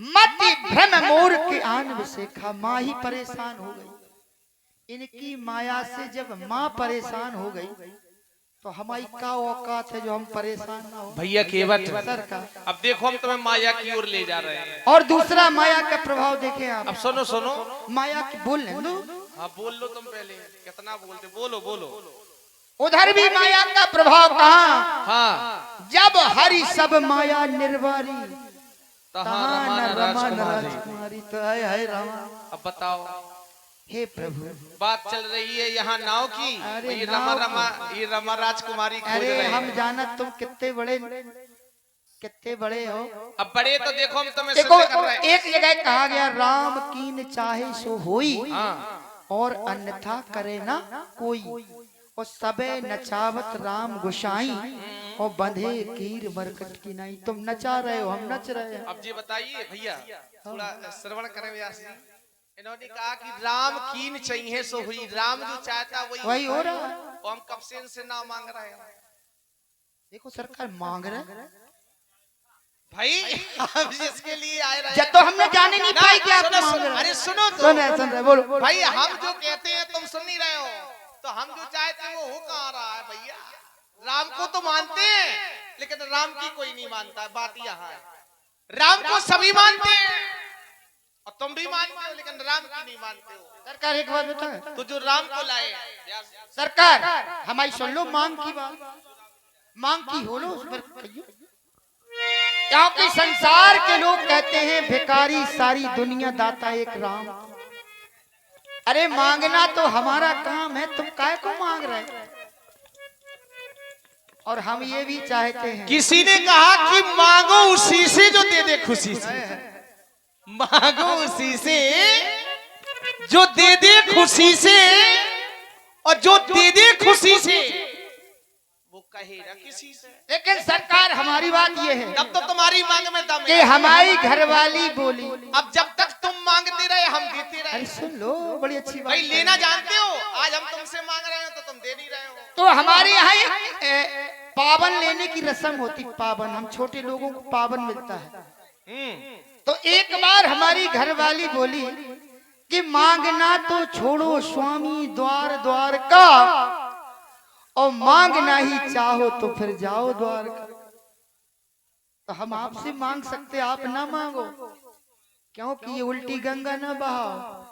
मति भ्रम मोर के आन विशेखा, माँ ही परेशान हो गई। इनकी माया से जब माँ परेशान हो गई तो हमारी क्या औकात है जो हम परेशान ना हो। भैया केवट सरकार अब देखो हम तुम्हें माया की ओर ले जा रहे हैं। और दूसरा माया का प्रभाव देखें आप। अब सुनो सुनो, माया की बोल लें दो। हाँ बोल लो तुम पहले, कितना बोलते, बोलो बोलो। उधर भी माया का प्रभाव कहाँ? हाँ, जब हरि सब माया निर्वारी, तहाँ तहाँ रमा न रमा न राजकुमारी। राजकुमारी। तो है रामा। अब बताओ, हे प्रभु, बात चल रही है यहाँ नाव की। अरे ये नाव ये रमा राजकुमारी खोज अरे रहे हम हैं। जाना तुम कितने बड़े हो। अब बड़े तो देखो हम तुम्हें देखो सिद्ध कर रहे हैं। एक जगह कहा गया, राम कीन चाहे सो होई, हाँ, और अन्यथा करे ना कोई। और सबे नचावत राम गुसाई, और बंधे कीर मरकट की नाई। तुम नचा रहे हो, हम नच रहे हैं। अब ये बताइए भैया, थोड़ा श्रवण करें व्यास जी। इन्होंने कहा कि राम कीन चाहिए सो हुई, राम जो चाहता वही हो रहा है। और हम कब से इनसे ना मांग रहे हैं। देखो सरकार मांग रहे भाई हम जिसके लिए आए रहे जब तो हमने जाने नहीं पाई कि आप सुनो, मांग सुनो, रहे। अरे सुनो तो, सुन रहे बोलो। भाई हम जो कहते हैं तुम सुन नहीं रहे हो, तो हम जो चाहते हैं वो हो कहाँ रहा है भैया। राम को तो मानते हैं, लेकिन राम की कोई नहीं मानता। बात यहाँ है, राम को सभी मानते हैं और तुम भी मानते हो, लेकिन राम की नहीं मानते हो। सरकार एक बात बता, तो जो राम को लाए सरकार हमारी सुन लो मांग की बात। मांग की हो लो उस पर कहियो। क्योंकि संसार के लोग कहते हैं भिखारी सारी दुनिया, दाता एक राम। अरे मांगना तो हमारा काम है, तुम काय को मांग रहे हो? और हम ये भी चाहते हैं, किसी ने कहा कि मांगो उसी से जो दे दे खुशी से, मांगो उसी से जो दे दे खुशी से, और जो दे दे खुशी से वो कहेगा किसी से। लेकिन सरकार हमारी बात ये है, तब तो तुम्हारी मांग में दम कि है। हमारी घरवाली बोली। अब जब तक तुम मांगते रहे हम देते अरे रहे। सुन लो, बड़ी अच्छी बात भाई है। लेना जानते हो, आज हम तुमसे मांग रहे हो तो तुम दे नहीं रहे हो। तो हमारे यहाँ एक पावन लेने की रस्म होती। पावन, हम छोटे लोगों को पावन मिलता है। तो एक बार हमारी घरवाली बोली कि मांगना तो छोड़ो स्वामी द्वार द्वार का, और मांगना ही चाहो तो फिर जाओ द्वार का। तो हम आपसे मांग सकते, आप ना मांगो, क्योंकि ये उल्टी गंगा ना बहाओ।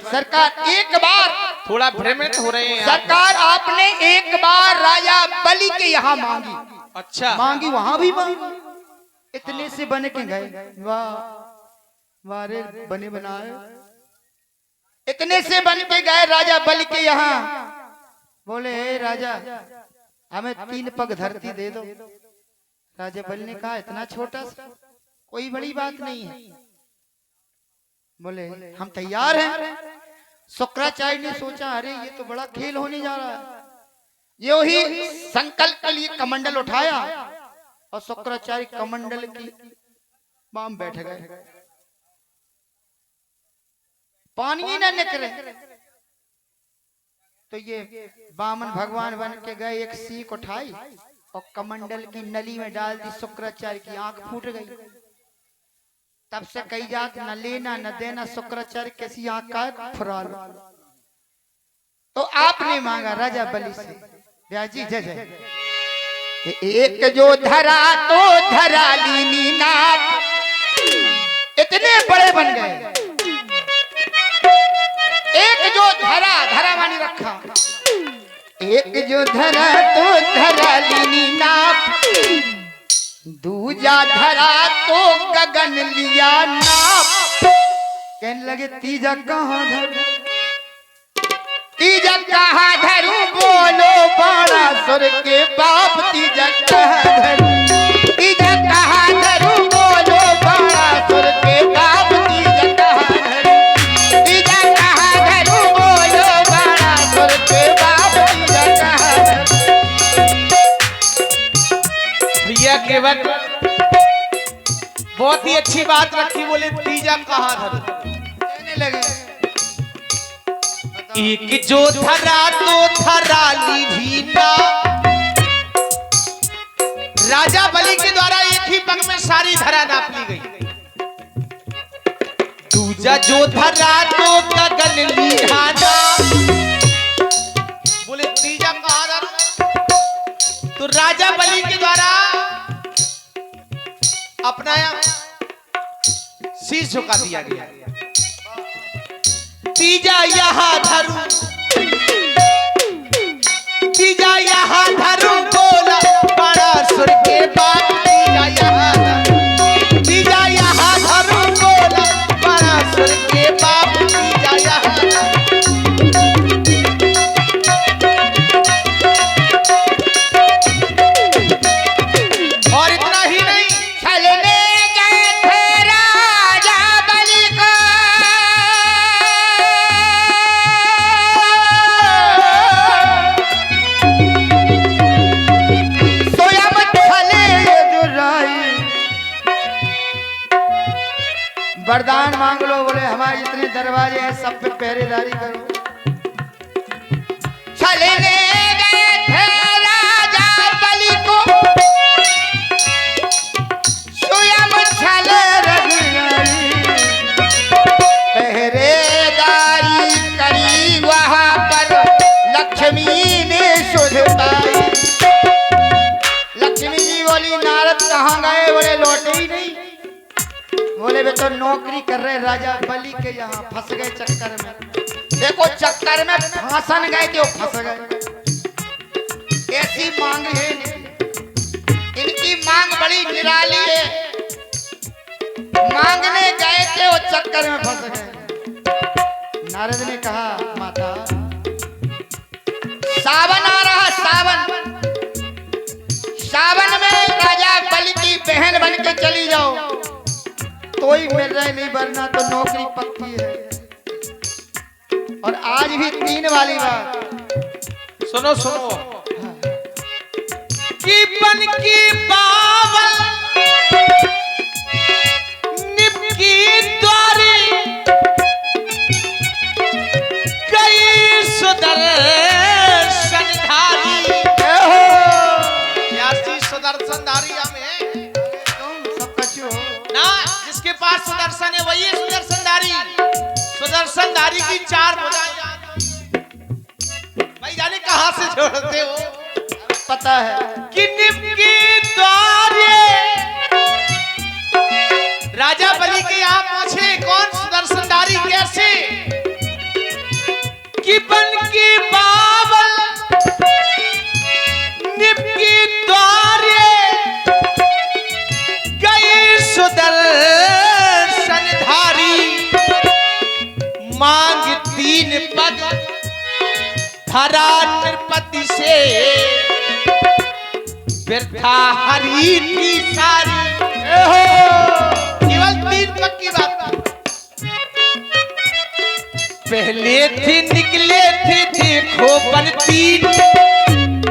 सरकार एक बार थोड़ा भ्रमित हो रहे हैं सरकार आपने एक बार राजा बलि के यहाँ मांगी। अच्छा, मांगी, वहां भी मांगी। इतने से बन के गए, वाह वाह रे बने बनाए। इतने से बन के गए राजा बलि के यहाँ। बोले हे राजा, हमें 3 पग धरती दे दो। राजा बलि ने कहा, इतना छोटा सा, कोई बड़ी बात नहीं है। बोले हम तैयार हैं। शुक्राचार्य ने सोचा, अरे ये तो बड़ा खेल होने जा रहा है। यो ही संकल्प के लिए कमंडल उठाया, और शुक्राचार्य कमंडल की बाम बैठ गए। पानी न निकले। तो ये बामन भगवान बन के गए, एक सीख उठाई और कमंडल की नली में डाल दी। शुक्राचार्य की आंख फूट गई। तब से कई जात न लेना न देना, शुक्राचार्य कैसी आंख का फुरा लो। तो आपने मांगा राजा बलि से, ब्याजी जय जय। एक जो धरा तो धरा लीनी नाथ, इतने बड़े बन गए। एक जो धरा, धरा मानी रखा। एक जो धरा तो धरा लीनी नाप, दूजा धरा तो गगन लिया नाप। कहने लगे तीजा कहाँ धरू, तीजा कहाँ धरू, बोलो बाणासुर के बाप। तीजा कहाँ धरू, तीजा कहाँ धरू, बोलो बाणासुर के बाप। तीजा कहाँ धरू, तीजा कहाँ धरू, बोलो बाणासुर के बाप। तीजा कहाँ धरू। भैया केवल बहुत ही अच्छी बात रखी। बोले तीजा कहाँ धरू, कहने लगे एक जो धरा तो धरा ली भी ना। राजा बलि के द्वारा एक ही पग में सारी धरा नाप ली गई। जजोधरा तो गगन लिहाना। बोले तीजा कहाँ जा रहा? तो राजा बलि के द्वारा अपना शीश झुका दिया गया। तीजा यहाँ धरू, तीजा यहाँ धरू बोला बड़ा सुर के बाद। तीजा यहाँ धरू, तीजा यहाँ धरू बोला बड़ा सुर के बाप। तीजा यहाँ और इतना ही नहीं, छलने गए थे राजा बलि को, स्वयं छले दुराई। वरदान मांग लो, बोले हमारे जितने दरवाजे हैं सब पे पहरेदारी करो। छलने गए थे राजा बलि को, स्वयं छले रघुराई। पहरेदारी करी वहां पर लक्ष्मी ने सुध पाई। लक्ष्मी जी बोली नारद कहाँ गए? बोले लौटे ही नहीं। बोले वे तो नौकरी कर रहे राजा बलि के यहाँ, फंस गए चक्कर में। देखो चक्कर में फांसन गए थे, वो फंस गए। ऐसी मांग है इनकी, मांग बड़ी निराली है। मांगने गए थे, वो चक्कर में फंस गए। नारद ने कहा माता सावन आ रहा, सावन, सावन में राजा बलि की बहन बन के चली जाओ तो ही मिल रहे, नहीं वरना तो नौकरी पक्की है। और आज भी 3 वाली बात सुनो सुनो। कि बन की बावल निपकी द्वारी गई सुदर्शनधारी। सुदर्शनधारी हमें सब कछु हो ना, जिसके पास सुदर्शन है वही है सुदर्शनधारी। सुदर्शनधारी की 4 भुजाएं। भाई जाने कहां से जोड़ते हो? पता है कि निपकी द्वारे राजा बलि के यहाँ पहुंचे कौन? सुदर्शनधारी। कैसे? कि बन की बावल निपकी द्वारे गई सुदर्शनधारी। मांग 3 पद धरा नृपति से, व्यर्था हरी की सारी। केवल 3 पद की बात। पहले थे निकले थे देखो बन 3।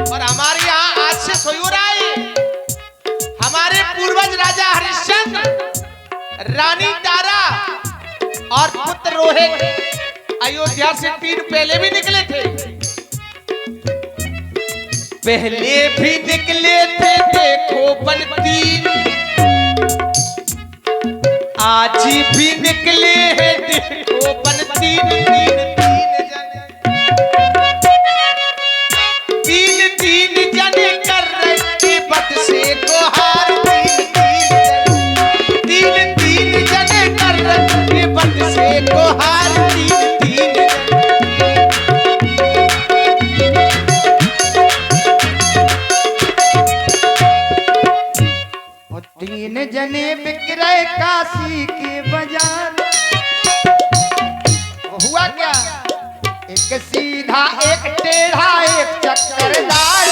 और हमारे यहाँ आज से सोई हो रहा है। हमारे पूर्वज राजा हरिश्चंद्र, रानी तारा और पुत्र रोहित अयोध्या से 3 पहले भी निकले थे। पहले भी निकले थे देखो बन 3, आज भी निकले हैं देखो बन 3। 3 जने कर रहे बद से गुहार। 3 जने कर रहे बद से गुहार। 3 3 जने बिक रहे काशी के बाजार। हुआ क्या? एक सीधा, एक टेढ़ा, एक चक्करदार।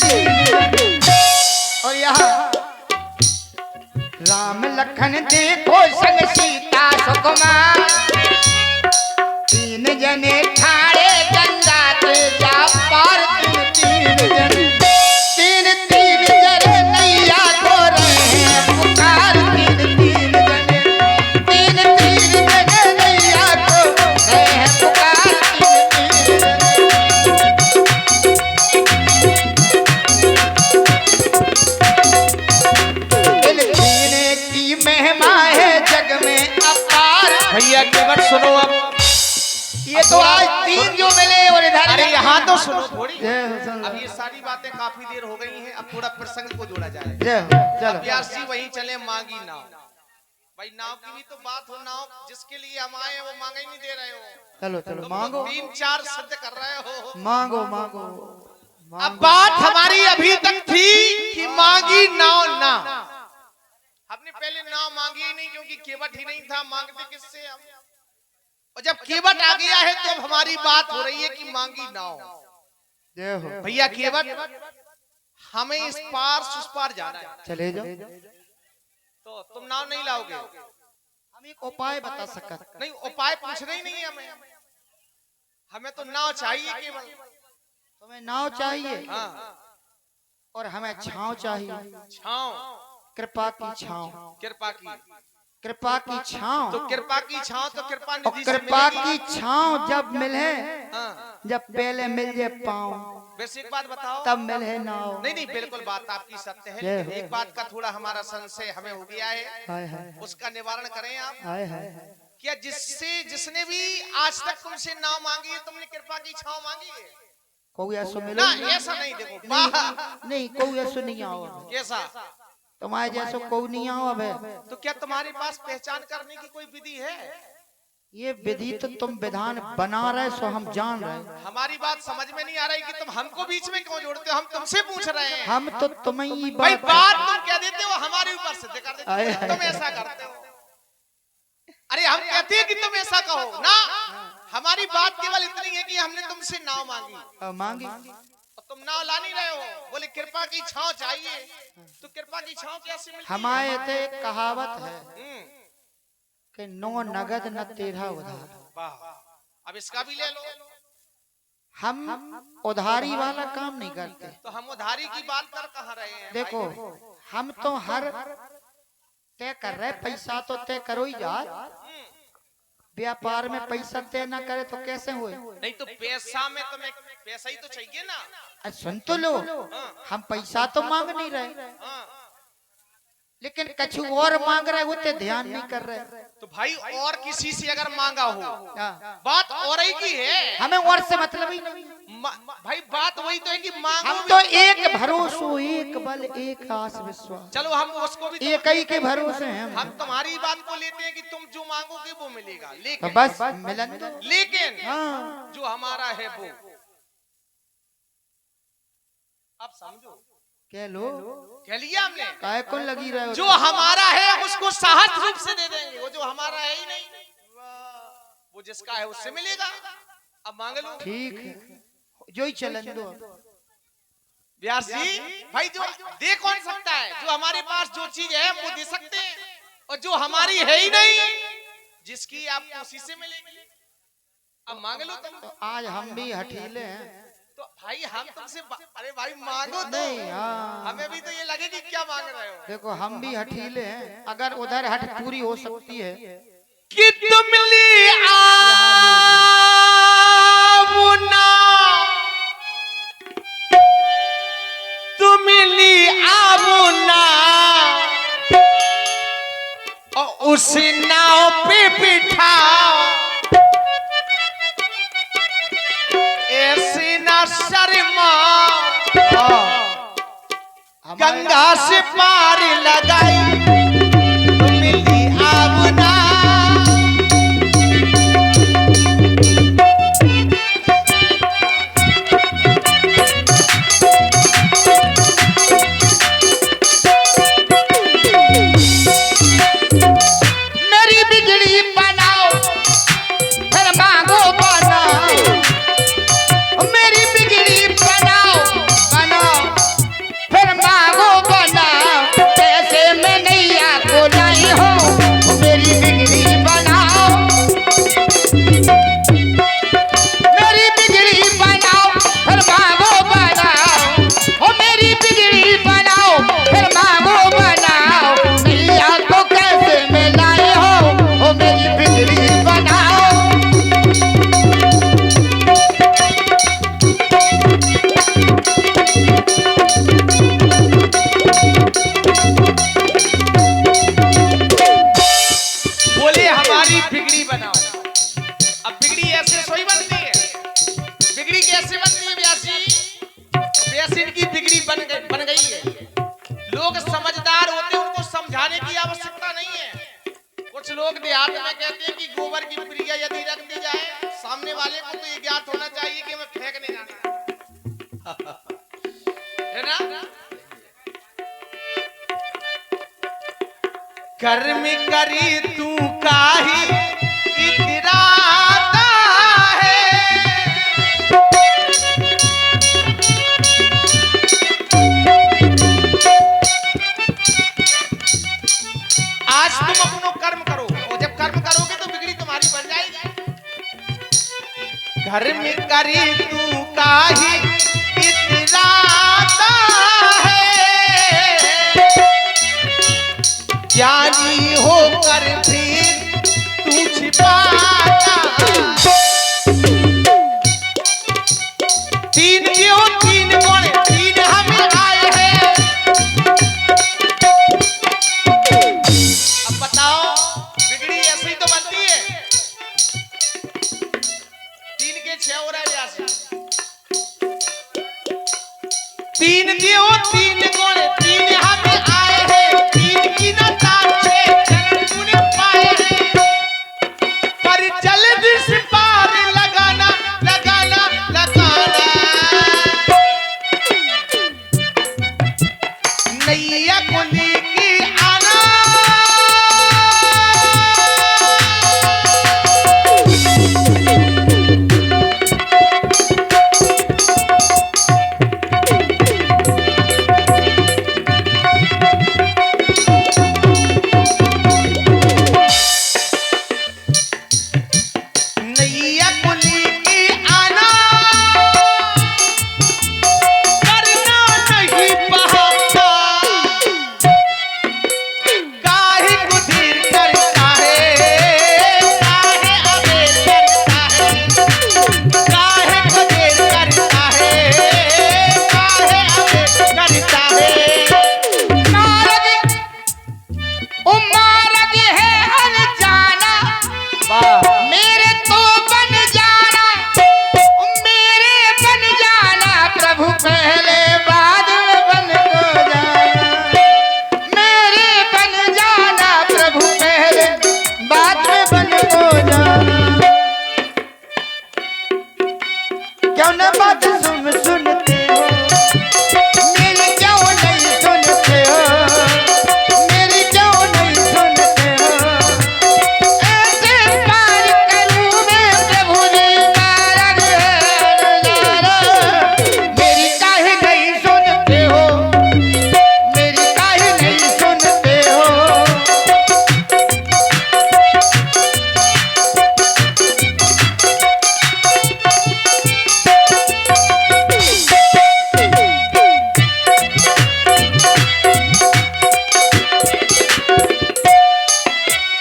3 और यहाँ राम लखन देखो संग सीता सुकुमार। 3 जने ठाड़े गंगा के जा पार। 3 जने, 3 जने नैया को रहे हैं पुकार। 3 जने, 3 जने नैया को रहे हैं पुकार। 3 की महिमा है जग में अपार। भैया केवट सुनो अब। ये तो आज 3 जो मिले और इधर अरे यहाँ तो सुनो थोड़ी। जय हो सुन लो। अब ये सारी बातें काफी देर हो गई हैं, अब थोड़ा प्रसंग को जोड़ा जाए। जय हो चलो व्यास जी वहीं चले मांगी नाव। भाई नाव की भी तो बात हो, नाव जिसके लिए हम आए हैं वो मांगा ही नहीं दे रहे हो। चलो चलो तुम मांगो 3-4 शब्द कर रहे हो। मांगो मांगो अब बात हमारी अभी तक थी कि मांगी नाव ना, हमने पहले नाव मांगी ही नहीं क्योंकि केवट ही नहीं था, मांगते किससे हम। और जब केवट आ गया है तो अब हमारी बात हो रही है कि मांगी नाव। जय हो भैया केवट हमें इस पार से उस पार जाना है, चले जाओ। तो तुम नाव नहीं लाओगे? हम एक उपाय बता सकते नहीं, उपाय पूछना ही नहीं है हमें, हमें तो नाव चाहिए केवल। तुम्हें नाव चाहिए हाँ, और हमें छांव चाहिए। छांव, कृपा की छांव, कृपा की। कृपा की छांव। तो कृपा की छांव तो कृपा और निधि से कृपा मिलेगी। की छांव जब मिले, हाँ, जब पहले मिल जाए पाँव वैसे एक बात बताओ। तब मिले नाव। नहीं नहीं, बिल्कुल बात आपकी सत्य है, जय लेकिन हो। एक बात का थोड़ा हमारा संशय हमें हो गया है, हाय हाय उसका निवारण करें आप। हाय हाय। क्या जिसने भी आज तक तुमसे नाव मांगी है, तुमने कृपा की छांव मांगी है? कोई ऐसा मिले ना, ऐसा नहीं। देखो वाह, नहीं कोई ऐसा नहीं आओ कैसा? तुम्हारे जैसा कोई नहीं आओ अब। तो क्या तुम्हारे पास पहचान करने की कोई विधि है? ये विधि तो तुम विधान बना रहे सो हम जान रहे। हमारी बात समझ में नहीं आ रही कि तुम हमको बीच में क्यों जोड़ते हो? हम तुमसे पूछ रहे हैं। हम तो तुम्हें ही भाई बात बात तुम कह देते हो, हमारे ऊपर सिद्ध कर देते आए, हो, आए, तुम ऐसा करते हो। अरे हम कहते हैं कि तुम ऐसा कहो ना, हमारी बात केवल इतनी है कि हमने तुमसे नाव मांगी मांगी और तुम नाव ला नहीं रहे हो। बोले कृपा की छांव चाहिए, तो कृपा की छांव कैसे मिलती है? हमारे तो एक कहावत है हम्म, कि नो नगद न तेरा उधार। वाह, अब इसका भी ले लो। हम उधारी वाला काम नहीं करते। तो हम उधारी की बात कर कहाँ रहे हैं? देखो हम तो हर तय कर रहे, पैसा तो तय करो ही यार। व्यापार में पैसा तय ना करे तो कैसे हुए? नहीं तो पैसा में तुम्हें पैसा ही तो चाहिए ना। अरे सुन तो लो, हम पैसा तो मांग नहीं रहे, हाँ, लेकिन कछु और मांग रहे होते ध्यान नहीं कर रहे। तो भाई और किसी से अगर मांगा हो, हाँ, बात और ही की है। हमें और से मतलब ही नहीं। भाई बात वही तो है कि मांगो हम भी। तो एक भरोसो, एक बल, एक आस विश्वास, चलो हम उसको भी एक ही के भरोसे हैं हम तुम्हारी बात को लेते हैं कि तुम जो मांगोगे वो मिलेगा, तो लेकिन बस मिलन दो। लेकिन हाँ जो हमारा है वो अब समझो। कह लो, कह लिया हमने। काय को लगी रहे हो? जो हमारा है उसको सहज रूप से दे देंगे, वो जो हमारा है ही नहीं, वो जिसका है उससे मिलेगा। अब मांग लो। ठीक है, जो ही चलन दो। व्यास जी भाई जो दे कौन सकता है? जो हमारे पास जो चीज है वो दे सकते हैं, और जो हमारी है ही नहीं, जिसकी आपको उसी से मिलेगी। अब मांग लो तुम। तो आज हम भी हठीले हैं। तो भाई हम तुमसे अरे भाई मांगो तो। नहीं, हाँ। हमें भी तो ये लगे कि क्या मांग रहे हो। देखो हम भी हठीले हैं, अगर उधर हट पूरी हो सकती है कि तुम ली आमुना, तुम ली आमुना, और उस नाव पे बिठाओ, ऐसे ना शर्मा, गंगा से पार लगाई, तुम ली आमुना। मेरी बिगड़ी बनाओ फिर मांगो बनाओ, मेरी बिगड़ी बनाओ बनाओ फिर मांगो बनाओ, पैसे में तुम्हारी बिगड़ी बनाओ। अब बिगड़ी ऐसे सोई बनती है, बिगड़ी कैसे बनती है व्यासी? व्यासी की बिगड़ी बन गई है। लोग समझदार होते हैं, उनको समझाने की आवश्यकता नहीं है। कुछ लोग देहात में कहते हैं कि गोबर की प्रिया यदि रख दी जाए, सामने वाले को तो ये ज्ञात होना चाहिए कि मैं फेंकने जाना है ना। कर्म करी तू काही इतराता है, आज तुम अपनो कर्म करो, और जब कर्म करोगे तो बिगड़ी तुम्हारी बन जाएगी। कर्म करी तू काही इतराता है, ज्ञानी होकर फिर तू छिपाता। तीन क्यों तीन गुण तीन हमें आए हैं। अब बताओ बिगड़ी ऐसी तो बनती है। तीन के 6 हो रहा है व्यास। तीन क्यों तीन गुण तीन हमें आए हैं, तीन की न ताछे चरण गुण पाए हैं, पर जल्दी से पार लगाना लगाना लगाना। नैया को लेके आना, नैया को लेके आना, करना नहीं बहाना। काहे को देर करता है, काहे अबेर करता है, काहे को देर करता है, काहे अबेर करता है। मार्ग उमार्ग है अनजाना, मेरे तो बन जाना, मेरे बन जाना प्रभु पहले बाद में बन को जाना, मेरे बन जाना प्रभु पहले बाद में बन को जाना। क्यों न बात सुनते हो, मेरी क्यों नहीं सुनते हो, मेरी क्यों नहीं सुनते हो। ऐसे पार करूं मैं प्रभु जी मार्ग है नजारा, मेरी काहे नहीं सुनते हो, मेरी काहे नहीं सुनते हो।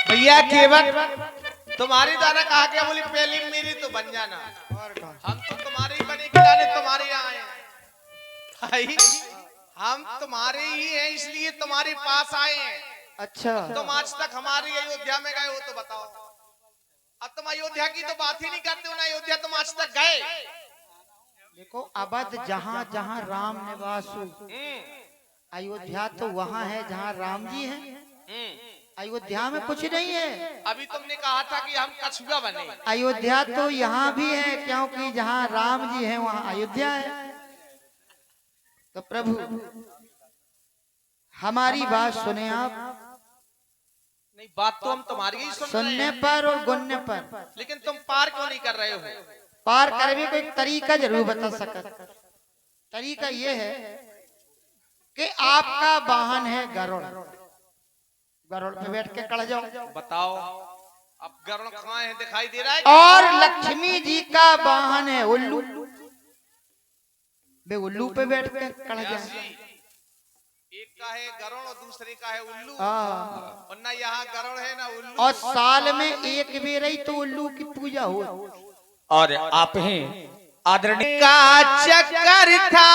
भैया केवल तुम्हारी द्वारा कहा गया, बोली पहली मेरी तो बन जाना। हम तो तुम्हारे ही बने खिलाने तुम्हारे यहाँ आए हैं। हम तुम्हारे ही हैं, इसलिए तुम्हारे पास आए हैं। अच्छा, तुम आज तक हमारी अयोध्या में गए हो तो बताओ। अब तुम अयोध्या की तो बात ही नहीं करते हो ना, अयोध्या तुम आज तक गए। देखो अवध जहाँ जहाँ राम निवास हो, अयोध्या तो वहाँ है जहाँ राम जी हैं। अयोध्या में कुछ नहीं है। अभी तुमने कहा था कि हम कछुआ बने। अयोध्या तो यहाँ भी है, क्योंकि जहाँ राम जी हैं वहाँ अयोध्या है। तो प्रभु हमारी बात सुने आप। नहीं, बात तो हम तुम्हारी ही सुन रहे सुनने हैं, पर और गुनने पर, लेकिन तुम पार क्यों नहीं कर रहे हो? पार करने को एक तरीका जरूर बता सकता। तरीका ये है कि आपका वाहन है गरुड़, गरुड़ पे बैठ के कड़ जाओ। बताओ अब गरुड़ कहाँ है, दिखाई दे रहा है? और लक्ष्मी जी का वाहन है उल्लू, बे उल्लू पे बैठ के कड़ जाओ। एक का है गरुड़ और दूसरे का है उल्लू। हाँ। और ना यहाँ गरुड़ है ना उल्लू। और साल में एक बेर ही तो उल्लू की पूजा हो। और आप हैं आदरणीय का चक्कर था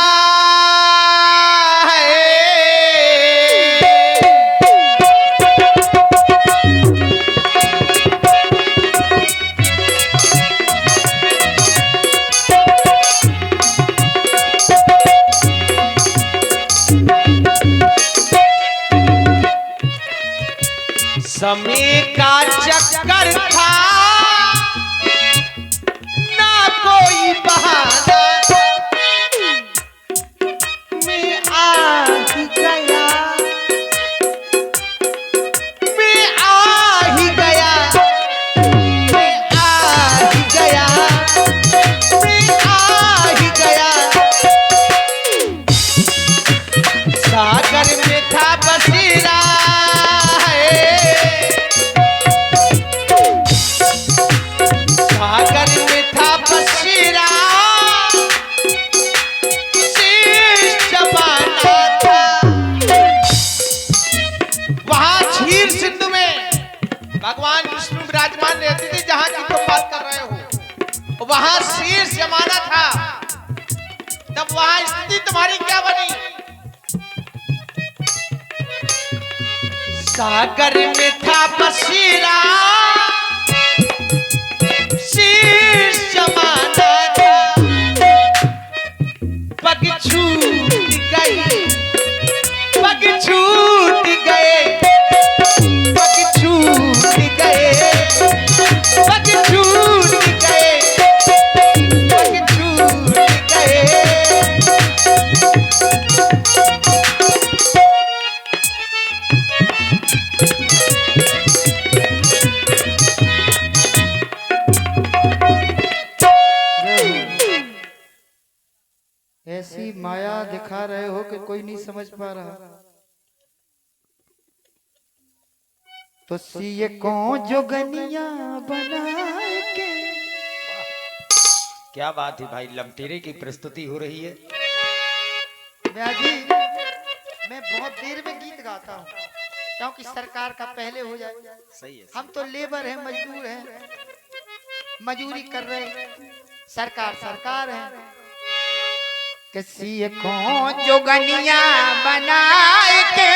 समय का चक्कर था ना कोई बहाना था, मैं आ ही गया, मैं आ ही गया, मैं आ ही गया, मैं आ ही गया। सागर में था बसेरा भगवान विष्णु विराजमान रहते थे। जहां की तुम बात कर रहे हो वहां शीर्ष जमाना था, तब वहां स्थिति तुम्हारी क्या बनी? सागर में था बसेरा शीर्ष जमाना था, पग छूट गई, पग छूट गए, पग छूट गए, पग छूट गए, पग छूट गए। ऐसी माया दिखा रहे हो कि कोई नहीं समझ पा रहा। तो सीए को जोगनिया बनाए के। क्या बात है भाई, लमटेरे की प्रस्तुति हो रही है। जी मैं बहुत देर में गीत गाता हूँ क्योंकि सरकार का पहले हो जाए। सही है। हम तो लेबर हैं, मजदूर हैं, मजूरी कर रहे हैं, सरकार सरकार है। किसी को जोगनिया बनाए के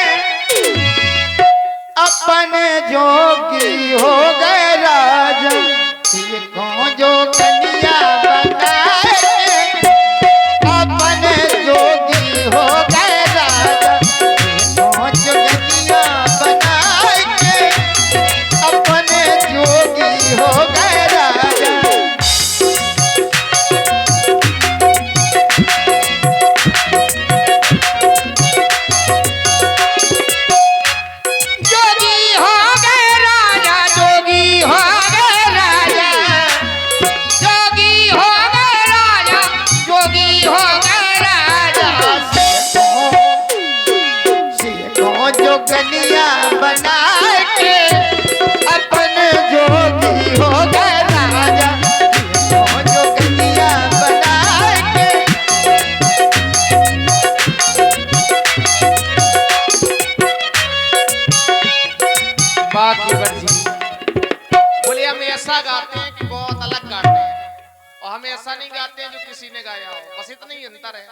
अपन जोगी हो गए राजा। किसी को जोगनिया बनाए के अपन जोगी हो गए राजा। किसी को जोगनिया बनाए के अपन जोगी हो गए राजा। जोगनिया बना के अपन जोगी हो गए राजा। जोगनिया बना के बाकी बच्ची बोले हम ऐसा गाते हैं कि बहुत अलग गाते हैं, और हम ऐसा नहीं गाते हैं जो किसी ने गाया हो। बस इतना ही अंतर है।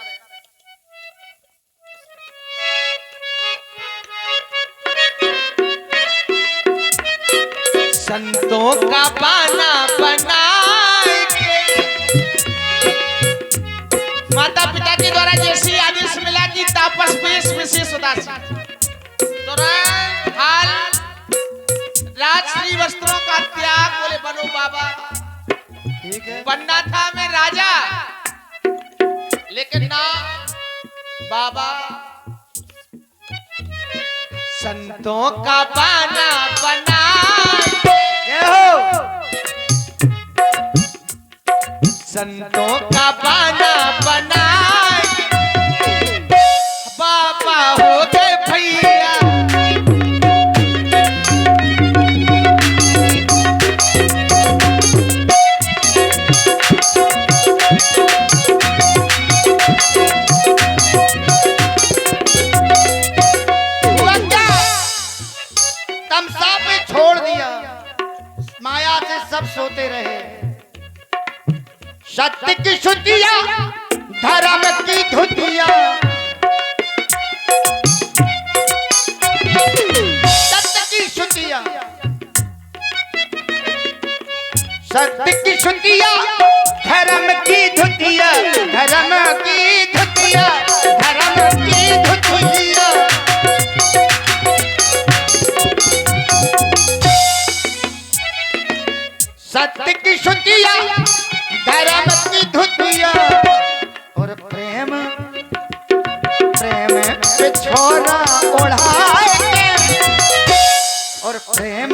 संतों का पाना बनाए के माता पिता के द्वारा जैसी आदेश मिला कि तापस वेश विशेष उदासी, तो हाल राजश्री वस्त्रों का त्याग। बोले बनो बाबा, ठीक है। बनना था मैं राजा, लेकिन ना बाबा। संतों का पाना बना संतों का पाना बना बाबा हो गए भैया। तमसा पे छोड़ दिया, माया से सब सोते रहे। सत्य की शुद्धिया, धर्म की धुतिया, सत्य की शुद्धिया, सत्य की शुद्धिया, धर्म की धुतिया, धर्म की धुतिया, धर्म की धुतिया। सुतिया धर्म की धुतिया और प्रेम प्रेम पे छोरा ओढ़ाए के और प्रेम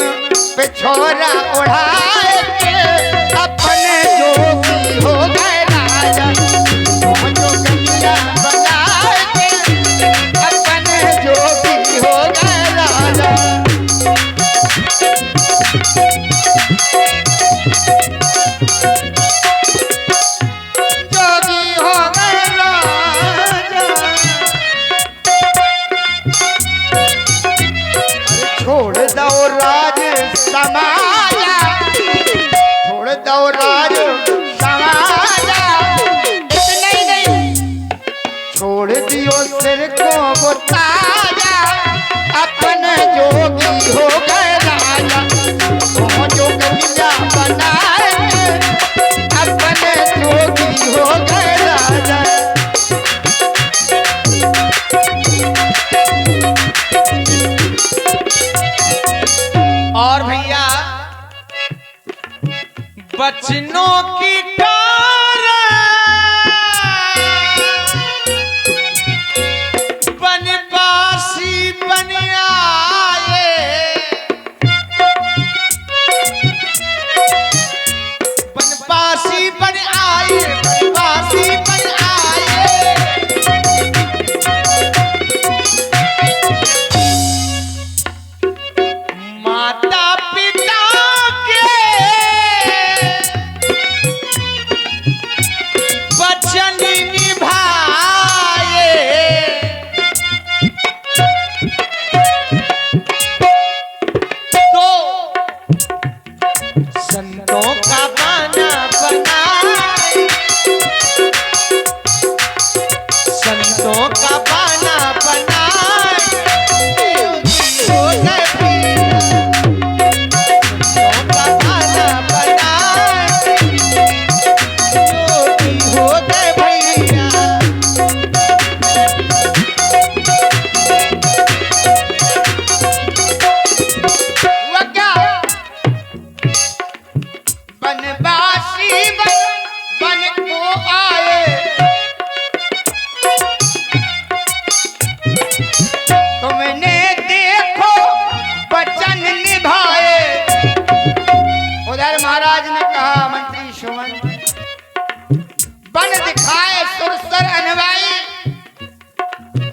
पे छोरा ओढ़ाए के अपने जोगी हो गए राजा जो कन्या बनाए के अपने जोगी हो गए राजा जोगी हो गए राजा छोड़ दो राज समाया छोड़ दो राज समाया इतना ही नहीं छोड़ दियो सिर को वो ताजा अपने जोगी हो गए राजा वो जो कन्या बनाए अपने जोगी हो गए राजा और भैया बचनों की कार बनवासी बन आए बनवासी बन आए बनवासी बन आए माता पिता के वचन निभाए तो संतों का बना बनाए संतों का बना बनाए हो गए बनवासी बन को आए तुमने देखो वचन निभाए उधर महाराज ने कहा मंत्री सुमन बन दिखाए सुरसर अनवाई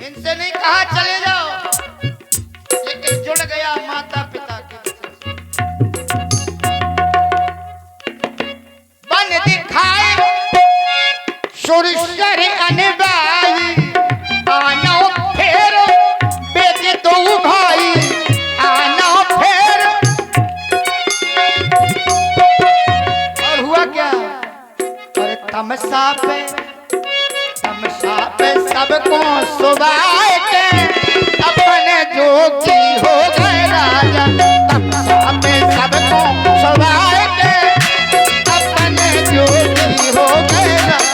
इनसे नहीं कहा चले जाओ लेकिन जुड़ गया माता पिता के बन दिखाए सुरसर अनवाई आना फेर बेटे दो भाई आना फेर और हुआ क्या अरे तमसा पे सबको सुबाए के अपने जोगी हो गए राजा तमसा पे सबको सुबाए के अपने जोगी हो गए राजा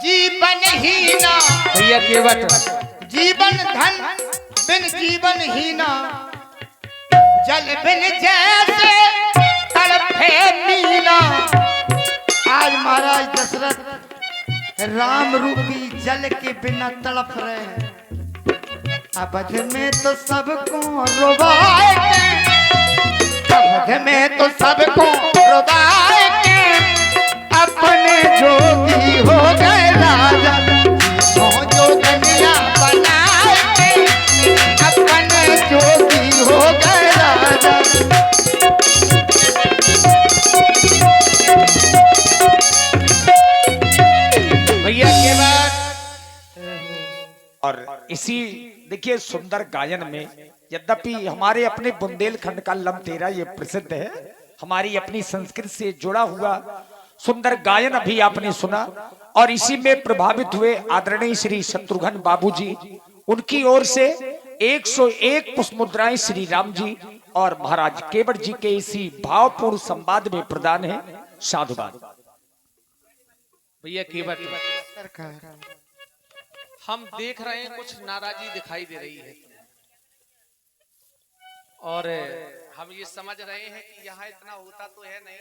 जीवन हीना भैया केवट जीवन धन बिन जीवन हीना जल बिन जैसे तड़पे मीना आज महाराज दशरथ राम रूपी जल के बिना तड़प रहे हैं अवध में तो सबको रुबाएंगे अवध में तो सबको रुबाएंगे अपने जोगी हो गए राजा जो कन्या बनाएंगे अपने जोगी हो गए राजा भैया केवट और इसी देखिए सुंदर गायन में यद्यपि हमारे अपने बुंदेलखंड का लमतेरा ये प्रसिद्ध है हमारी अपनी संस्कृति से जुड़ा हुआ सुंदर गायन अभी आपने सुना और इसी में प्रभावित हुए आदरणीय श्री शत्रुघ्न बाबूजी उनकी ओर से 101 पुष्प मुद्राएं श्री राम जी और महाराज केवट जी के इसी भावपूर्ण संवाद में प्रदान है साधुवाद भैया केवट हम देख रहे हैं कुछ नाराजी दिखाई दे रही है और हम ये समझ रहे हैं कि यहाँ इतना होता तो है नहीं,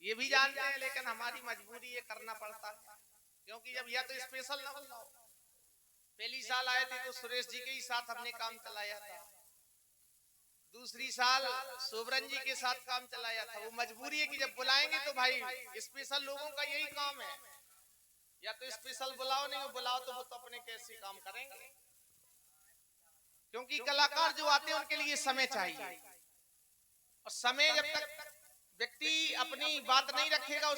ये भी जानते हैं, लेकिन हमारी मजबूरी ये करना पड़ता है क्योंकि जब यह तो स्पेशल ना हो। पहली साल आए थे तो सुरेश जी के ही साथ हमने काम चलाया था, दूसरी साल सोबरन जी के साथ काम चलाया था। वो मजबूरी है कि जब बुलाएंगे तो भाई स्पेशल लोगों का यही काम है, या तो स्पेशल बुलाओ, नहीं बुलाओ तो वो तो अपने कैसे काम करेंगे, क्योंकि कलाकार जो आते हैं उनके लिए समय चाहिए और समय जब तक व्यक्ति अपनी बात नहीं रखेगा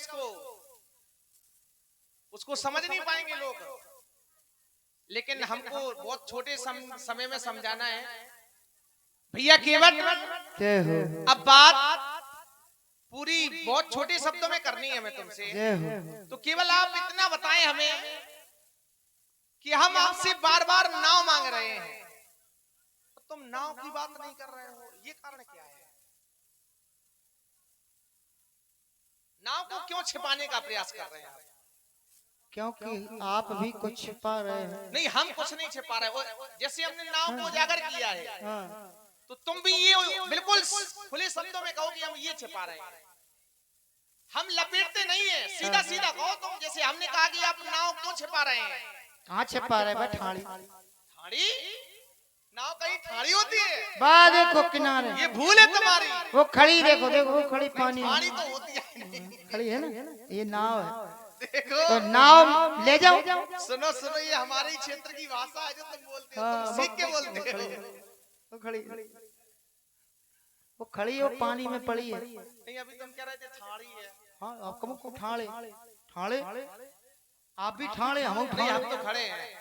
उसको समझ नहीं पाएंगे लोग। लेकिन हमको बहुत छोटे समय में समझाना है भैया, केवल अब बात पूरी बहुत छोटे शब्दों में करनी है हमें तुमसे, तो केवल आप इतना बताएं हमें कि हम आपसे बार बार नाव मांग रहे हैं, तुम नाव की बात नहीं कर रहे हो, ये कारण क्या है? नाव को क्यों छिपाने का प्रयास कर रहे हैं आप? क्योंकि आप भी कुछ छिपा रहे हैं। नहीं, हम कुछ नहीं छिपा रहे। जैसे हमने नाव को उजागर किया है, हाँ। तो तुम भी ये बिल्कुल खुले शब्दों में कहो कि हम ये छिपा रहे हैं। हम लपेटते नहीं है, सीधा सीधा कहो तुम। जैसे हमने कहा कि आप नाव क्यों छिपा रहे हैं? कहाँ छिपा रहे हैं? ठाड़ी ठाड़ी नाव कहीं ठाड़ी होती है? वाह देखो किनारे, ये भूल है तुम्हारी। वो खड़ी देखो, देखो वो खड़ी पानी ठाड़ी तो होती है, खड़ी है ना, ये नाव है। देखो तो नाव ले जाओ। सुनो सुनो, ये हमारे ही क्षेत्र की भाषा है जो तुम बोलते हो, तुम सीख के बोलते हो। वो खड़ी, वो खड़ी है, वो पानी में पड़ी है। नहीं, अभी तुम कह रहे थे ठाड़ी है। हाँ, आपको ठाड़े ठाड़े, आप भी ठाड़े, हम तो खड़े हैं,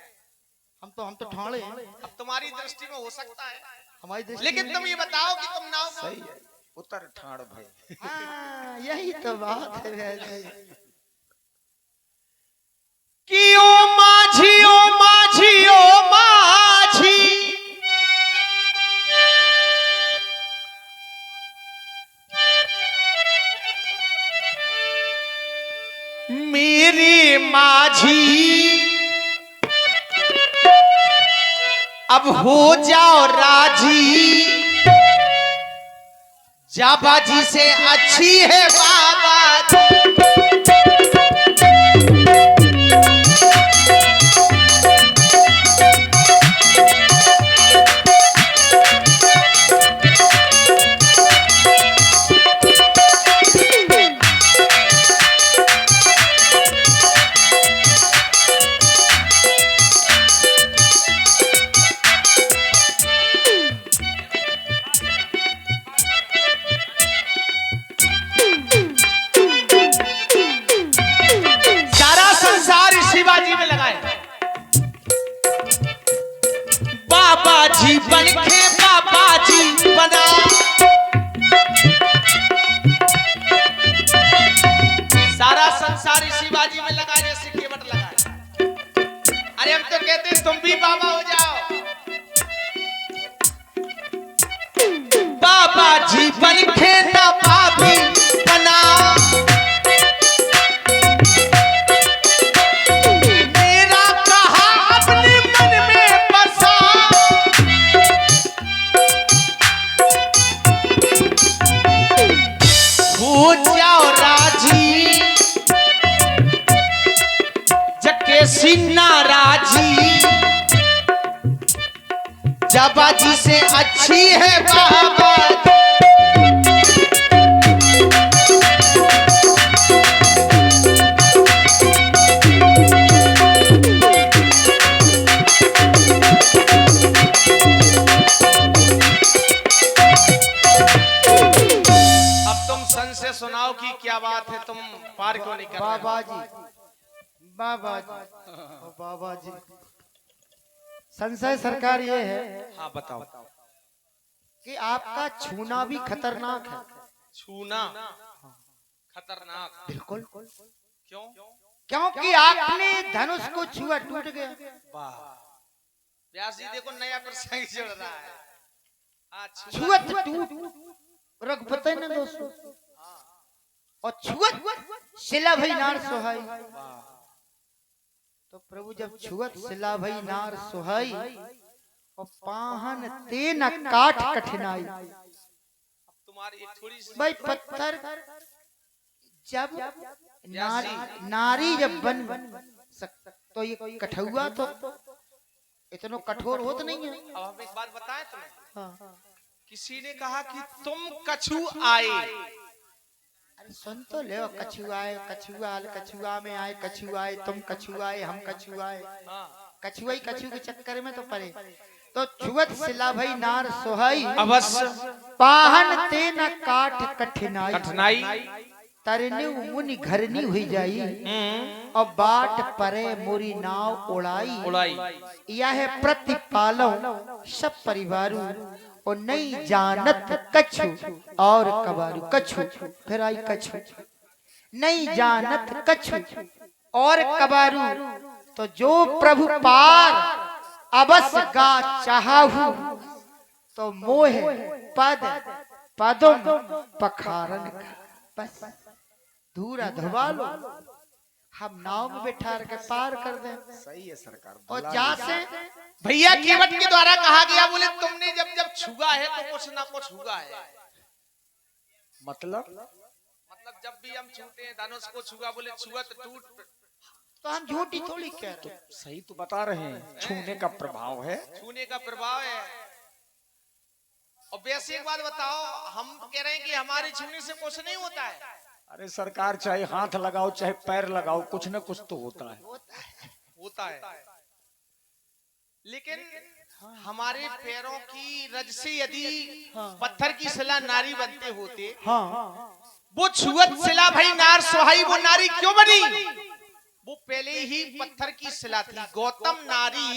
हम तो ठाड़े हैं। अब तुम्हारी दृष्टि में हो सकता है, हमारी दृष्टि लेकिन तुम ये बताओ कि तुम नाव सही है, उतर ठाड़ भाई। हाँ, यही तो बात है। कि ओ माझी, ओ माझी, ओ माझी, मेरी माझी अब हो जाओ राजी, जाबाजी से अच्छी है बाबा जी। बाबाजी बन के बाबाजी बना, सारा संसार शिवाजी में लगा जैसे केवट लगा। अरे हम तो कहते हैं तुम भी बाबा हो जाओ। बाबाजी बन के ना भाभी बना, नाराजी जाबाजी से अच्छी है बाबा। अब तुम सन से सुनाओ कि क्या बात है, तुम पार क्यों नहीं कर रहे? बाबा जी, बाबा जी, बाबा जी, संशय सरकार ये है, हाँ बताओ, कि आपका छूना भी खतरनाक है। छूना खतरनाक? बिल्कुल। क्यों? क्योंकि आपने धनुष को छुआ, टूट गया। वाह व्यास जी, देखो नया प्रसंग चल रहा है। छुअत टूट रघुपति ने दोस्तों, और छुअत शिला भई नार सोहाई। तो प्रभु जब छुअत सिला भई नार सुहाई और पाहन ते न काट कठिनाई। तुम्हारी एक थोड़ी सी भाई पत्थर जब नारी जब बन सकता तो ये कठुआ तो इतना कठोर होता नहीं है। अब हम एक बात बताएं तुम्हें, हाँ। किसी ने कहा कि तुम कछु आए, अरे सुन तो ले, कछुआए कछुआ में आए, कछुआए तुम कछुआए हम कछुआए, कछुआ ही कछु के चक्कर में तो पड़े। तो छुअत सिला भई नार सोहाई अवश्य पाहन ते न काट कठिनाई। कठिनाई तरने मुनि घरनी हुई जाई और बाट परे मोरी नाव उड़ाई। उड़ाई यह प्रतिपालो सब परिवारू और नहीं जानत कछु और कबारू। कछु फिर आई कछु, नहीं जानत कछु और कबारू। तो जो प्रभु पार अबस गा चाहू तो मोह पद पदम पखारन बस धूरा धुबा लो, हम नाव में बैठा के पार कर दें। सही है सरकार। और जा से भैया केवट के द्वारा कहा गया, बोले तुमने जब जब छुआ है तो कुछ ना कुछ हुआ है। मतलब जब भी हम छूटे हैं धनुष को छुआ, बोले छुआ तो टूट, तो हम झूठी थोड़ी कह रहे हैं। सही तो बता रहे हैं, छूने का प्रभाव है, छूने का प्रभाव है। और वैसे एक बात बताओ, हम कह रहे हैं कि हमारे छूने से कुछ नहीं होता है। अरे सरकार चाहे हाथ लगाओ चाहे पैर लगाओ कुछ न कुछ तो होता है। होता है, लेकिन हमारे पैरों की रज से यदि पत्थर की शिला नारी बनते होते, वो छुअत शिला भाई नार सुहाई, वो नारी क्यों बनी? वो पहले ही पत्थर की शिला थी। गौतम नारी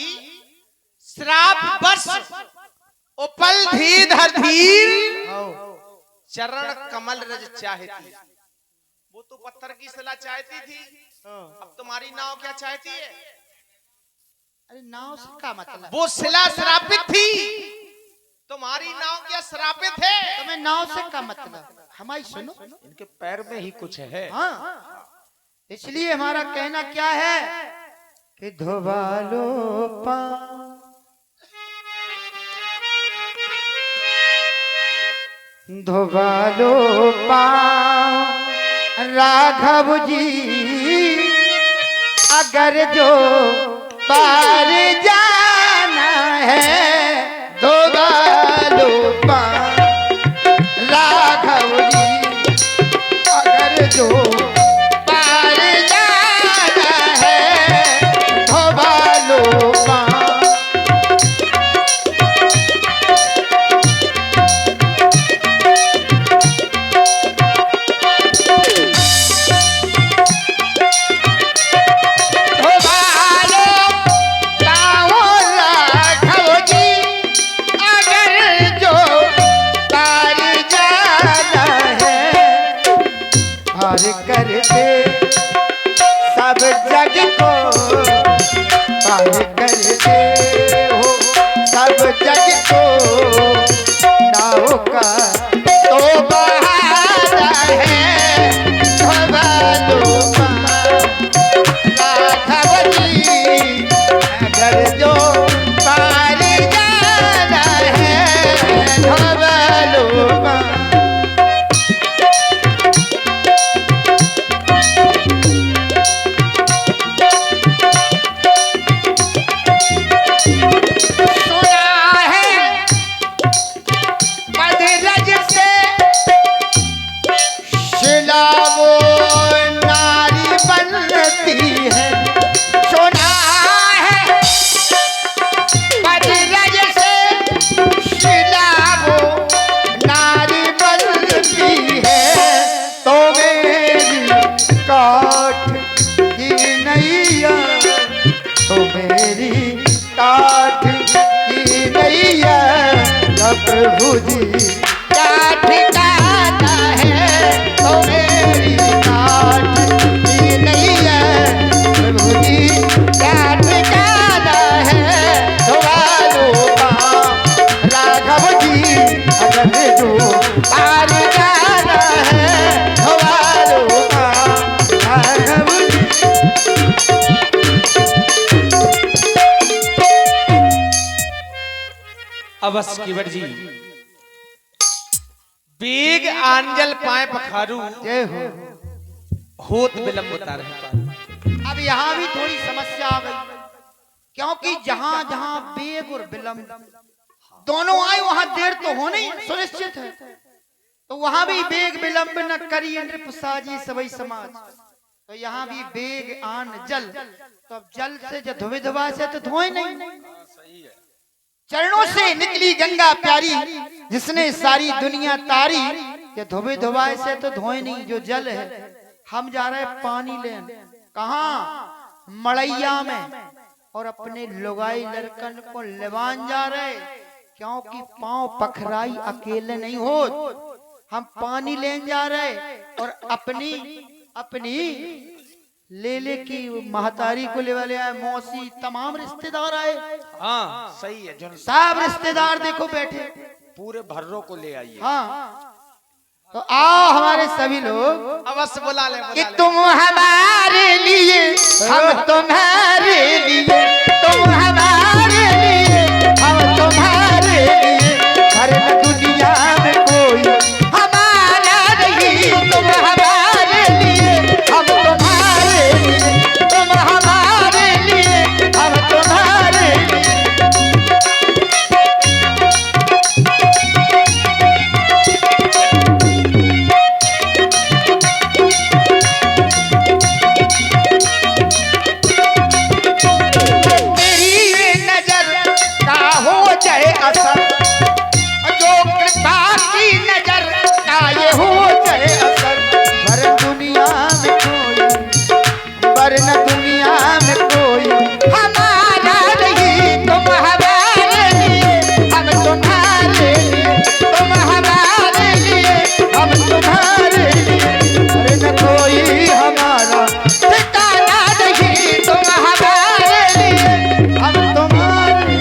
श्राप बस उपल धीधर धीर चरण कमल रज चाहती। वो तो पत्थर की शिला चाहती थी, अब तुम्हारी नाव क्या चाहती है? अरे नाव से क्या मतलब? वो शिला श्रापित थी, तुम्हारी नाव क्या श्रापित है? तुम्हें नाव से क्या मतलब? हमारी सुनो, इनके पैर में ही कुछ है। हाँ, इसलिए हमारा कहना क्या है कि धोबालो पाँव, धोबालो पाँव राघव जी, अगर जो पार जाना है धोबालो पाँव राघव जी, अगर जो पार जाना है धोबालो पाँव। कर दे सब जग को पार कर दे हो सब जग को, नाव का तो बहाना है धोबालो राघव जी, अगर जो पार जाना है धोबालो। प्रभु जी क्या ठिकाना है तो मेरी काट की नहीं है। प्रभु जी क्या ठिकाना है धोबालो पाँव राघव जी, अगर जो पार जाना है धोबालो पाँव राघव जी। अवश्य कीवट जी बेग आंजल पाए पखारू जय हो। होत विलंब होता रहता। अब यहाँ भी थोड़ी समस्या आ गई, क्योंकि जहाँ जहाँ बेग और विलंब दोनों आए वहां देर तो होनी सुनिश्चित है, तो वहां भी बेग विलंब न करिए नृप साजी सबई समाज। तो यहाँ भी बेग आन जल, तो अब जल से जो धोवे धोवा से तो धोए नहीं, चरणों से निकली गंगा प्यारी जिसने सारी दुनिया तारी, ये धोवे धोवाए से तो धोए नहीं। जो जल है, हम जा रहे हैं पानी लेने, कहाँ मड़ैया में, और अपने लुगाई लड़कन को लेवान जा रहे, क्योंकि पांव पखराई अकेले नहीं हो, हम पानी लेने जा रहे और अपनी अपनी लेले की महतारी को ले वाले आए, मौसी तमाम रिश्तेदार आए। हाँ सही है, जो सब रिश्तेदार देखो बैठे, पूरे भर्रों को ले आइए। हाँ तो आओ हमारे सभी लोग, अवश्य बुला ले कि तुम हमारे लिए हम तुम्हारे लिए, तुम हमारे लिए हम तुम्हारे लिए, हर दुनिया में कोई हमारा नहीं। तुम हमारे लिए हम तुम्हारे लिए, तुम हमारे लिए हम तुम्हारे लिए। असर जो कृपा की नजर का ये हो जाए असर, वरन दुनिया में कोई, वरन दुनिया में कोई हमारा नहीं। तुम हमारे लिए हम तुम्हारे लिए, तुम हमारे लिए हम तुम्हारे लिए, वरन कोई हमारा ठिकाना नहीं। तुम हमारे लिए हम तुम्हारे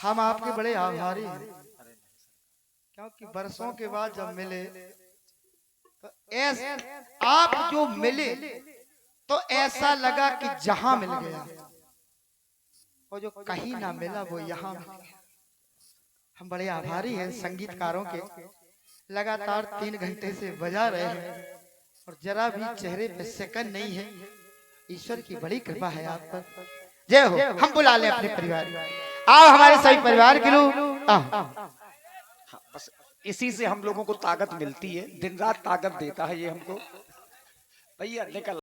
हम आपके बड़े आभारी हैं, क्योंकि बरसों के बाद जब मिले तो आप जो मिले तो ऐसा लगा कि जहां मिल गया, और जो कहीं ना मिला वो यहाँ मिल गया। हम बड़े आभारी हैं संगीतकारों के, लगातार 3 घंटे से बजा रहे हैं और जरा भी चेहरे पे सेकंड नहीं है। ईश्वर की बड़ी कृपा है आप पर, जय हो। हम बुला लें अपने परिवार, आओ हमारे सभी परिवार के लोग। हाँ, बस इसी से हम लोगों को ताकत मिलती है, दिन रात ताकत देता है ये हमको। भैया निकल